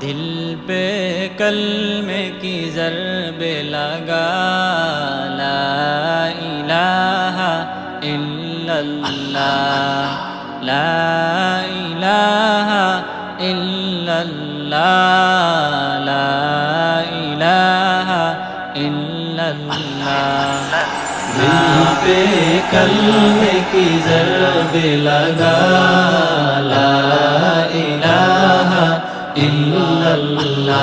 दिल पे कलमे की ज़रबे लगा, ला इलाहा इल्लल्लाह, ला इलाहा इल्लल्लाह, ला इलाहा इल्लल्लाह। दिल पे कलमे की ज़रबे लगा, ला इलाहा इल्लल्लाह,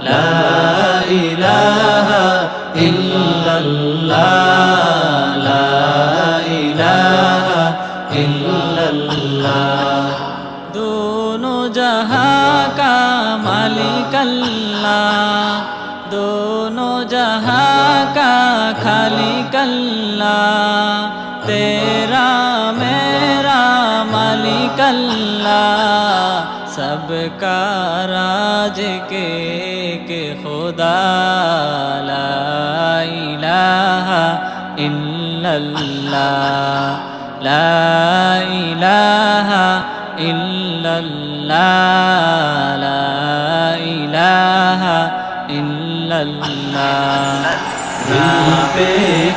ला इलाहा इल्लल्लाह, ला इलाहा इल्लल्लाह। दोनों जहां का मालिक अल्लाह, दोनों जहां का खालिक अल्लाह, तेरा मेरा मालिक अल्लाह, सबका राज के खुदा, ला इलाहा इल्लल्लाह, ला इलाहा इल्लल्लाह, ला इलाहा इल्लल्लाह। दिल पे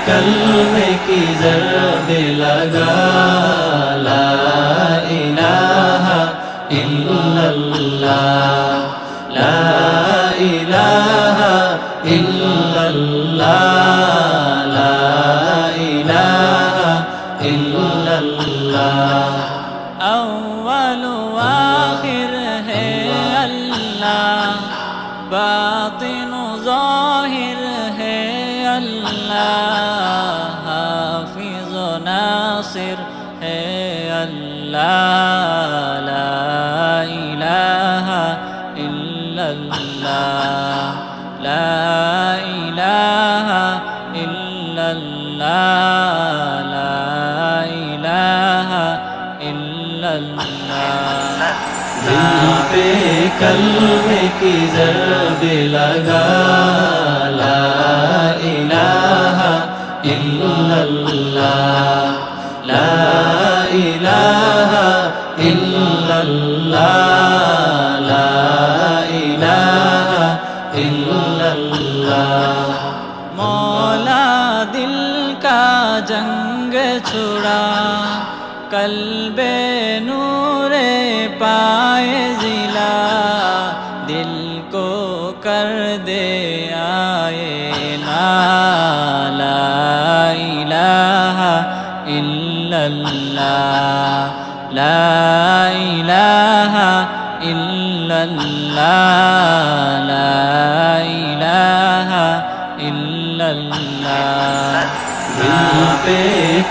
कलमे की ज़रबे लगा, ला इलाहा इल्लल्लाह, ला इलाहा इल्लल्लाह, ला इलाहा इल्लल्लाह। अव्वल आखिर है अल्लाह, बातिन ज़ाहिर है अल्लाह, हाफिज़ नासिर है अल्लाह, ला इलाहा इल्लल्लाह, ला इलाहा इल्लल्लाह, ला इलाहा इल्लल्लाह। दिल पे कलमे की ज़रबे लगा, ला इलाहा इल्लल्लाह, ला इलाहा इल्लल्लाह, ला इलाहा इल्लल्लाह। मौला दिल का जंग छुड़ा, कल्बे नूरे पाए जिला, दिल को कर दे आए ना, ला इलाहा इल्लल्लाह, ला इलाहा इल्लल्लाह, ला इलाहा इल्लल्लाह। दिल पे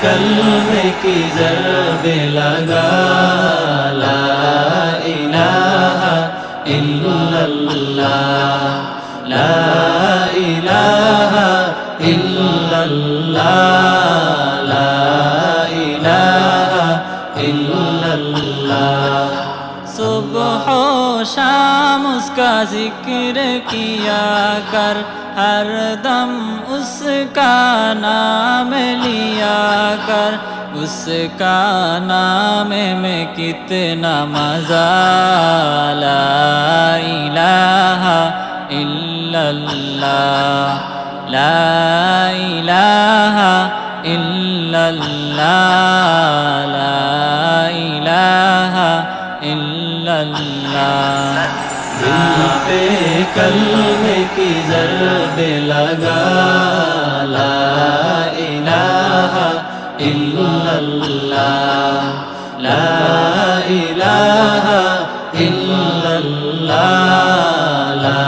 कलमे की ज़रबे लगा, ला इलाहा इल्लल्लाह, ला इलाहा इल्लल्लाह, ला इलाहा इल्लल्लाह। सुबह शाम उसका जिक्र किया कर, हर दम उसका नाम लिया कर, उसका नाम में कितना मज़ा, ला इलाहा इल्लल्लाह, ला इलाहा इल्लल्लाह, ला इलाहा इल्लल्लाह। दिल पे कलमे की ज़रबे लगा, ला इलाहा इल्लल्लाह, ला इलाहा इल्लल्लाह, ला